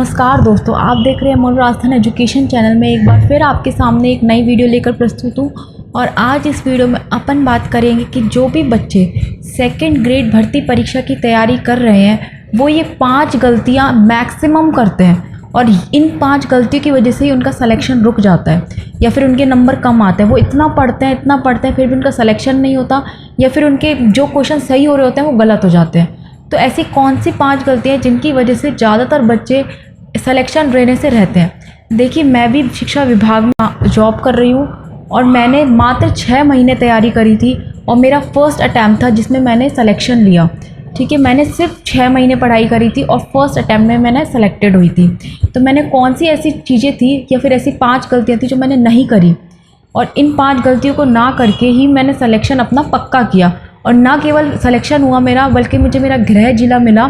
नमस्कार दोस्तों, आप देख रहे हैं मनोराजस्थान एजुकेशन चैनल में एक बार फिर आपके सामने एक नई वीडियो लेकर प्रस्तुत हूँ। और आज इस वीडियो में अपन बात करेंगे कि जो भी बच्चे सेकंड ग्रेड भर्ती परीक्षा की तैयारी कर रहे हैं वो ये 5 गलतियाँ मैक्सिमम करते हैं और इन 5 गलतियों की वजह से ही उनका सिलेक्शन रुक जाता है या फिर उनके नंबर कम आते हैं। वो इतना पढ़ते हैं फिर भी उनका सिलेक्शन नहीं होता या फिर उनके जो क्वेश्चन सही हो रहे होते हैं वो गलत हो जाते हैं। तो ऐसी कौन सी 5 गलतियाँ हैं जिनकी वजह से ज़्यादातर बच्चे सिलेक्शन रहने से रहते हैं। देखिए, मैं भी शिक्षा विभाग में जॉब कर रही हूँ और मैंने मात्र 6 महीने तैयारी करी थी और मेरा फर्स्ट अटैम्प्ट था जिसमें मैंने सिलेक्शन लिया। ठीक है, मैंने सिर्फ 6 महीने पढ़ाई करी थी और फर्स्ट अटैम्प्ट में मैंने सेलेक्टेड हुई थी। तो मैंने कौन सी ऐसी चीज़ें थी या फिर ऐसी 5 गलतियाँ थी जो मैंने नहीं करी और इन 5 गलतियों को ना करके ही मैंने सिलेक्शन अपना पक्का किया। और ना केवल सिलेक्शन हुआ मेरा, बल्कि मुझे मेरा गृह जिला मिला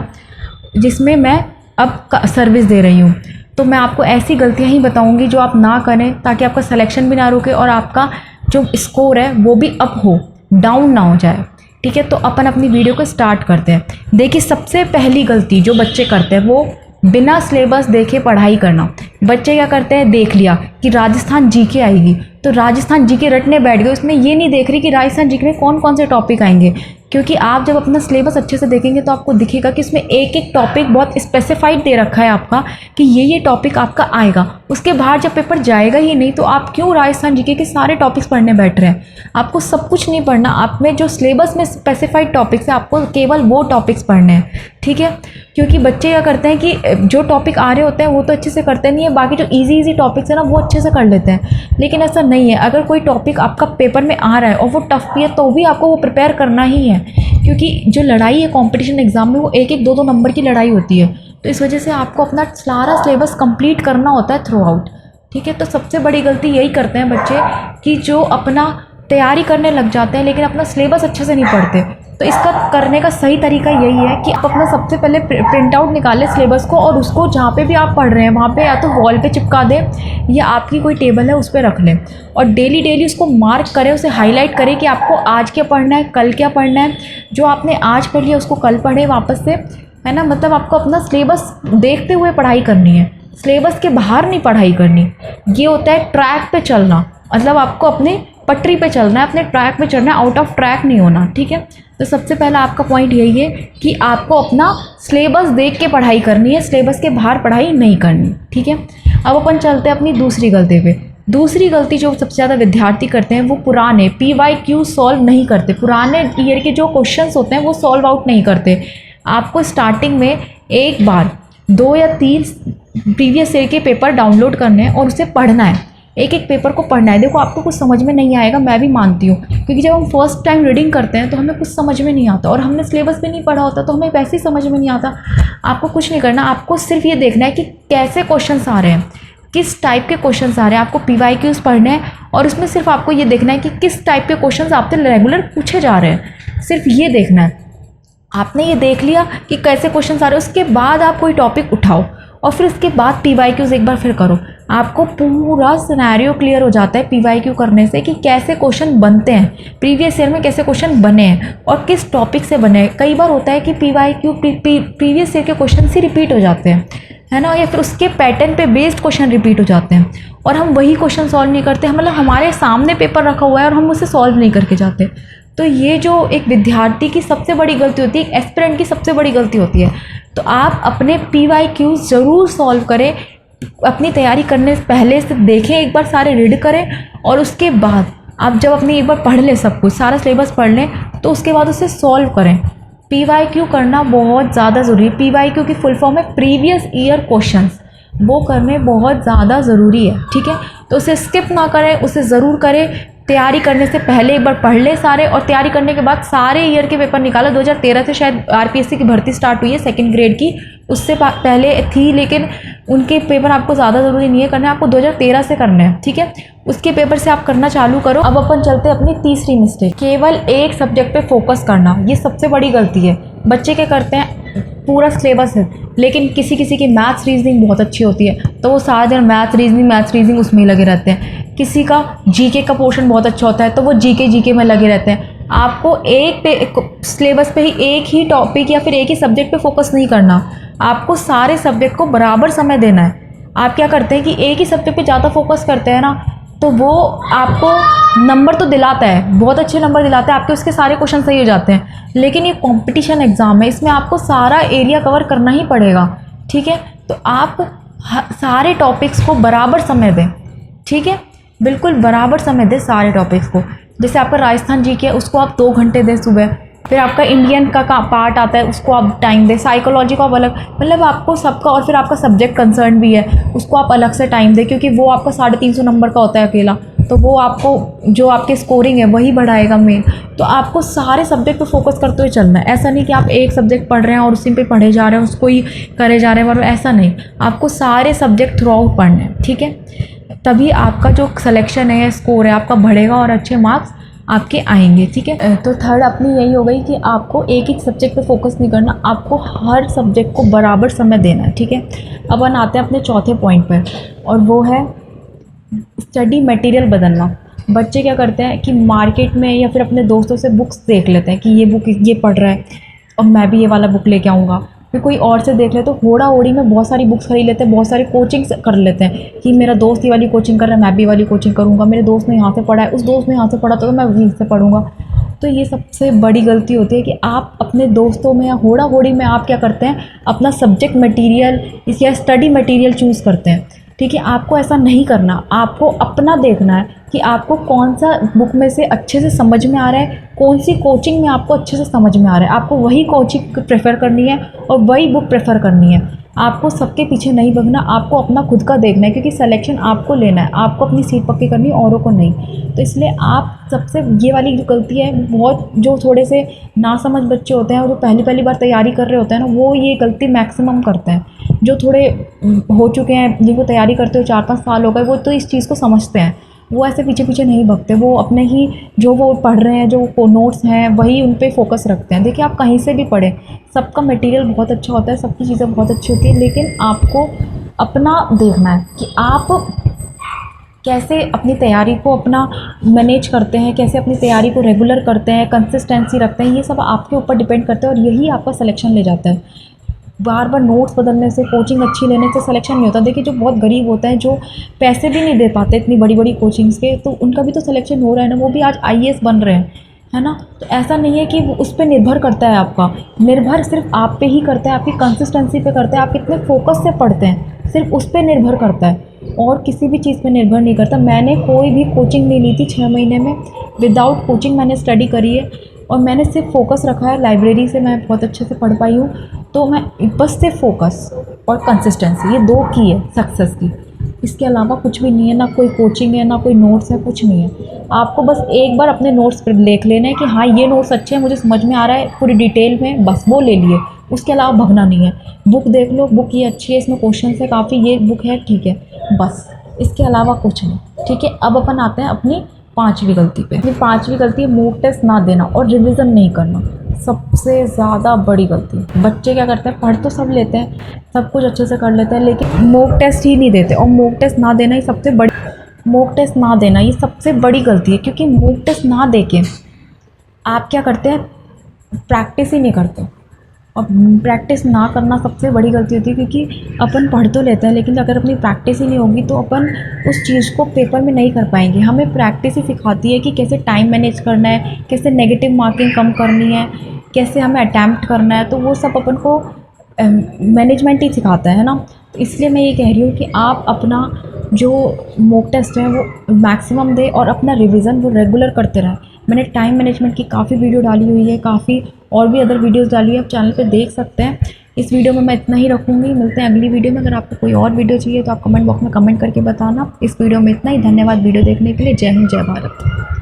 जिसमें मैं अब सर्विस दे रही हूँ। तो मैं आपको ऐसी गलतियाँ ही बताऊँगी जो आप ना करें ताकि आपका सिलेक्शन भी ना रुके और आपका जो स्कोर है वो भी अप हो, डाउन ना हो जाए। ठीक है, तो अपन अपनी वीडियो को स्टार्ट करते हैं। देखिए, सबसे पहली गलती जो बच्चे करते हैं वो बिना सिलेबस देखे पढ़ाई करना। बच्चे क्या करते हैं, देख लिया कि राजस्थान जीके आएगी तो राजस्थान जीके रटने बैठ गए। उसमें ये नहीं देख रही कि राजस्थान जीके में कौन कौन से टॉपिक आएंगे, क्योंकि आप जब अपना सिलेबस अच्छे से देखेंगे तो आपको दिखेगा कि इसमें एक एक टॉपिक बहुत स्पेसिफाइड दे रखा है आपका कि ये टॉपिक आपका आएगा। उसके बाहर जब पेपर जाएगा ही नहीं तो आप क्यों राजस्थान जीके के सारे टॉपिक्स पढ़ने बैठ रहे हैं। आपको सब कुछ नहीं पढ़ना, आप में जो सिलेबस में स्पेसिफाइड टॉपिक्स है आपको केवल वो टॉपिक्स पढ़ने हैं। ठीक है, क्योंकि बच्चे क्या करते हैं कि जो टॉपिक आ रहे होते हैं वो तो अच्छे से करते नहीं है, बाकी जो इजी टॉपिक्स है ना वो अच्छे से कर लेते हैं। लेकिन ऐसा नहीं है, अगर कोई टॉपिक आपका पेपर में आ रहा है और वो टफ भी है तो भी आपको वो प्रिपेयर करना ही है, क्योंकि जो लड़ाई है कंपटीशन एग्जाम में वो 1-1, 2-2 नंबर की लड़ाई होती है। तो इस वजह से आपको अपना सारा सिलेबस कंप्लीट करना होता है थ्रू आउट। ठीक है, तो सबसे बड़ी गलती यही करते हैं बच्चे कि जो अपना तैयारी करने लग जाते हैं लेकिन अपना सिलेबस अच्छे से नहीं पढ़ते। तो इसका करने का सही तरीका यही है कि आप अपना सबसे पहले प्रिंट आउट निकालें सिलेबस को और उसको जहाँ पे भी आप पढ़ रहे हैं वहाँ पे या तो वॉल पे चिपका दें या आपकी कोई टेबल है उस पर रख लें और डेली उसको मार्क करें, उसे हाईलाइट करें कि आपको आज क्या पढ़ना है, कल क्या पढ़ना है। जो आपने आज पढ़ लिया उसको कल पढ़ें वापस से, है ना। मतलब आपको अपना सिलेबस देखते हुए पढ़ाई करनी है, सिलेबस के बाहर नहीं पढ़ाई करनी। ये होता है ट्रैक पे चलना, मतलब आपको अपने पटरी पे चलना है, अपने ट्रैक पे चलना है, आउट ऑफ ट्रैक नहीं होना। ठीक है, तो सबसे पहला आपका पॉइंट यही है कि आपको अपना सिलेबस देख के पढ़ाई करनी है, सिलेबस के बाहर पढ़ाई नहीं करनी। ठीक है, अब अपन चलते हैं अपनी दूसरी गलती पे। दूसरी गलती जो सबसे ज़्यादा विद्यार्थी करते हैं वो पुराने PYQ सॉल्व नहीं करते। पुराने ईयर के जो क्वेश्चंस होते हैं वो सॉल्व आउट नहीं करते। आपको स्टार्टिंग में एक बार 2 या 3 प्रीवियस ईयर के पेपर डाउनलोड करने हैं और उसे पढ़ना है, एक एक पेपर को पढ़ना है। देखो, आपको कुछ समझ में नहीं आएगा, मैं भी मानती हूँ, क्योंकि जब हम फर्स्ट टाइम रीडिंग करते हैं तो हमें कुछ समझ में नहीं आता और हमने सिलेबस भी नहीं पढ़ा होता तो हमें वैसे ही समझ में नहीं आता। आपको कुछ नहीं करना, आपको सिर्फ ये देखना है कि कैसे क्वेश्चंस आ रहे हैं, किस टाइप के क्वेश्चंस आ रहे हैं। आपको PYQs पढ़ने हैं और उसमें सिर्फ आपको ये देखना है कि किस टाइप के क्वेश्चंस आपसे रेगुलर पूछे जा रहे हैं, सिर्फ ये देखना है। आपने ये देख लिया कि कैसे क्वेश्चंस आ रहे हैं, उसके बाद आप कोई टॉपिक उठाओ और फिर उसके बाद PYQs एक बार फिर करो। आपको पूरा सिनेरियो क्लियर हो जाता है PYQ करने से कि कैसे क्वेश्चन बनते हैं, प्रीवियस ईयर में कैसे क्वेश्चन बने हैं और किस टॉपिक से बने हैं। कई बार होता है कि PYQ प्रीवियस ईयर के क्वेश्चन से रिपीट हो जाते हैं, है ना, या फिर उसके पैटर्न पे बेस्ड क्वेश्चन रिपीट हो जाते हैं और हम वही क्वेश्चन सॉल्व नहीं करते। मतलब हमारे सामने पेपर रखा हुआ है और हम उसे सॉल्व नहीं करके जाते। तो ये जो एक विद्यार्थी की सबसे बड़ी गलती होती है, एक एस्पिरेंट की सबसे बड़ी गलती होती है। तो आप अपने PYQs ज़रूर सॉल्व करें, अपनी तैयारी करने से पहले से देखें, एक बार सारे रीड करें और उसके बाद आप जब अपनी एक बार पढ़ लें, सब कुछ सारा सिलेबस पढ़ लें तो उसके बाद उसे सॉल्व करें। PYQ करना बहुत ज़्यादा ज़रूरी है। PYQ की फुल फॉर्म है प्रीवियस ईयर क्वेश्चंस, वो करने बहुत ज़्यादा ज़रूरी है। ठीक है, तो उसे स्किप ना करें, उसे ज़रूर करें। तैयारी करने से पहले एक बार पढ़ ले सारे और तैयारी करने के बाद सारे ईयर के पेपर निकालो। 2013 से शायद RPSC की भर्ती स्टार्ट हुई है सेकंड ग्रेड की, उससे पहले थी, लेकिन उनके पेपर आपको ज़्यादा ज़रूरी नहीं है करने, आपको 2013 से करने हैं। ठीक है, उसके पेपर से आप करना चालू करो। अब अपन चलते हैं अपनी तीसरी मिस्टेक, केवल एक सब्जेक्ट पे फोकस करना। ये सबसे बड़ी गलती है। बच्चे क्या करते हैं, पूरा सिलेबस है लेकिन किसी किसी की मैथ्स रीजनिंग बहुत अच्छी होती है तो वो सारा दिन मैथ्स रीजनिंग उसमें ही लगे रहते हैं। किसी का जीके का पोर्शन बहुत अच्छा होता है तो वो जीके में लगे रहते हैं। आपको एक सिलेबस पे ही एक ही टॉपिक या फिर एक ही सब्जेक्ट पे फोकस नहीं करना, आपको सारे सब्जेक्ट को बराबर समय देना है। आप क्या करते हैं कि एक ही सब्जेक्ट पे ज़्यादा फोकस करते हैं ना, तो वो आपको नंबर तो दिलाता है, बहुत अच्छे नंबर दिलाता है, आपके उसके सारे क्वेश्चन सही हो जाते हैं, लेकिन ये कंपटीशन एग्ज़ाम है, इसमें आपको सारा एरिया कवर करना ही पड़ेगा। ठीक है, तो आप सारे टॉपिक्स को बराबर समय दें। ठीक है, बिल्कुल बराबर समय दें सारे टॉपिक्स को। जैसे आपका राजस्थान जी के है, उसको आप 2 घंटे दें सुबह। फिर आपका इंडियन का पार्ट आता है, उसको आप टाइम दें। साइकोलॉजी को आप अलग, मतलब आपको सबका, और फिर आपका सब्जेक्ट कंसर्न भी है, उसको आप अलग से टाइम दें, क्योंकि वो आपका 350 नंबर का होता है अकेला, तो वो आपको जो आपकी स्कोरिंग है वही बढ़ाएगा मेन। तो आपको सारे सब्जेक्ट पे फोकस करते हुए चलना है। ऐसा नहीं कि आप एक सब्जेक्ट पढ़ रहे हैं और उसी पे पढ़े जा रहे हैं, उसको ही करे जा रहे हैं, और ऐसा नहीं, आपको सारे सब्जेक्ट थ्रू आउट पढ़ने हैं। ठीक है, तभी आपका जो सिलेक्शन है, स्कोर है आपका बढ़ेगा और अच्छे मार्क्स आपके आएंगे। ठीक है, तो थर्ड अपनी यही हो गई कि आपको एक ही सब्जेक्ट पे फोकस नहीं करना, आपको हर सब्जेक्ट को बराबर समय देना है। ठीक है, अब हम आते हैं अपने चौथे पॉइंट पर, और वो है स्टडी मटेरियल बदलना। बच्चे क्या करते हैं कि मार्केट में या फिर अपने दोस्तों से बुक्स देख लेते हैं कि ये बुक ये पढ़ रहा है और मैं भी ये वाला बुक लेके आऊँगा। फिर कोई और से देख ले तो होड़ा होड़ी में बहुत सारी बुक्स खरीद लेते हैं, बहुत सारी कोचिंग कर लेते हैं कि मेरा दोस्त ये वाली कोचिंग कर रहा है, मैं भी वाली कोचिंग करूँगा, मेरे दोस्त ने यहाँ से पढ़ा है, उस दोस्त ने यहाँ से पढ़ा तो मैं वहीं से पढ़ूँगा। तो ये सबसे बड़ी गलती होती है कि आप अपने दोस्तों में या होड़ा होड़ी में आप क्या करते हैं, अपना सब्जेक्ट मटीरियल या स्टडी मटीरियल चूज़ करते हैं। ठीक है, आपको ऐसा नहीं करना, आपको अपना देखना है कि आपको कौन सा बुक में से अच्छे से समझ में आ रहा है, कौन सी कोचिंग में आपको अच्छे से समझ में आ रहा है, आपको वही कोचिंग प्रेफर करनी है और वही बुक प्रेफर करनी है। आपको सबके पीछे नहीं भागना, आपको अपना खुद का देखना है, क्योंकि सिलेक्शन आपको लेना है, आपको अपनी सीट पक्की करनी है, औरों को नहीं। तो इसलिए आप सबसे ये वाली जो गलती है, बहुत जो थोड़े से नासमझ बच्चे होते हैं और जो पहली पहली बार तैयारी कर रहे होते हैं ना, वो ये गलती मैक्सिमम करते हैं। जो थोड़े हो चुके हैं, जिनको तैयारी करते हुए 4-5 साल हो गए, वो तो इस चीज़ को समझते हैं, वो ऐसे पीछे पीछे नहीं भागते, वो अपने ही जो वो पढ़ रहे हैं, जो नोट्स हैं, वही उन पे फोकस रखते हैं। देखिए, आप कहीं से भी पढ़ें, सबका मटेरियल बहुत अच्छा होता है, सबकी चीज़ें बहुत अच्छी होती है, लेकिन आपको अपना देखना है कि आप कैसे अपनी तैयारी को अपना मैनेज करते हैं, कैसे अपनी तैयारी को रेगुलर करते हैं, कंसिस्टेंसी रखते हैं। ये सब आपके ऊपर डिपेंड करता है और यही आपका सिलेक्शन ले जाता है। बार बार नोट्स बदलने से, कोचिंग अच्छी लेने से सिलेक्शन नहीं होता। देखिए, जो बहुत गरीब होते हैं, जो पैसे भी नहीं दे पाते इतनी बड़ी बड़ी कोचिंग्स के, तो उनका भी तो सिलेक्शन हो रहा है ना, वो भी आज IAS बन रहे हैं, है ना। तो ऐसा नहीं है कि उस पर निर्भर करता है, आपका निर्भर सिर्फ आप पे ही करता है, आपकी कंसिस्टेंसी पे करता है, आप कितने फोकस से पढ़ते हैं, सिर्फ उस पर निर्भर करता है और किसी भी चीज़ पे निर्भर नहीं करता। मैंने कोई भी कोचिंग नहीं ली थी 6 महीने में, विदाउट कोचिंग मैंने स्टडी करी है और मैंने सिर्फ फोकस रखा है। लाइब्रेरी से मैं बहुत अच्छे से पढ़ पाई हूँ, तो मैं बस सिर्फ फोकस और कंसिस्टेंसी, ये 2 की है सक्सेस की, इसके अलावा कुछ भी नहीं है। ना कोई कोचिंग है, ना कोई नोट्स है, कुछ नहीं है। आपको बस एक बार अपने नोट्स पर देख लेना है कि हाँ, ये नोट्स अच्छे हैं, मुझे समझ में आ रहा है पूरी डिटेल में, बस वो ले लिए, उसके अलावा भगना नहीं है। बुक देख लो, बुक ये अच्छी है, इसमें क्वेश्चन है काफ़ी, ये बुक है, ठीक है, बस इसके अलावा कुछ नहीं। ठीक है, अब अपन आते हैं अपनी 5वीं गलती पे। अपनी 5वीं गलती है मॉक टेस्ट ना देना और रिवीजन नहीं करना। सबसे ज़्यादा बड़ी गलती। बच्चे क्या करते हैं, पढ़ तो सब लेते हैं, सब कुछ अच्छे से कर लेते हैं, लेकिन मॉक टेस्ट ही नहीं देते। और मॉक टेस्ट ना देना ही सबसे बड़ी, मॉक टेस्ट ना देना ये सबसे बड़ी गलती है, क्योंकि मॉक टेस्ट ना देके आप क्या करते हैं, प्रैक्टिस ही नहीं करते। और प्रैक्टिस ना करना सबसे बड़ी गलती होती है, क्योंकि अपन पढ़ तो लेते हैं, लेकिन अगर अपनी प्रैक्टिस ही नहीं होगी तो अपन उस चीज़ को पेपर में नहीं कर पाएंगे। हमें प्रैक्टिस ही सिखाती है कि कैसे टाइम मैनेज करना है, कैसे नेगेटिव मार्किंग कम करनी है, कैसे हमें अटैम्प्ट करना है, तो वो सब अपन को मैनेजमेंट ही सिखाता है ना। तो इसलिए मैं ये कह रही हूँ कि आप अपना जो मॉक टेस्ट है वो मैक्सिमम दे और अपना रिवीजन वो रेगुलर करते रहें। मैंने टाइम मैनेजमेंट की काफ़ी वीडियो डाली हुई है, काफ़ी और भी अदर वीडियोस डाली है, आप चैनल पे देख सकते हैं। इस वीडियो में मैं इतना ही रखूँगी, मिलते हैं अगली वीडियो में। अगर आपको कोई और वीडियो चाहिए तो आप कमेंट बॉक्स में कमेंट करके बताना। इस वीडियो में इतना ही, धन्यवाद वीडियो देखने के लिए। जय हिंद, जय भारत।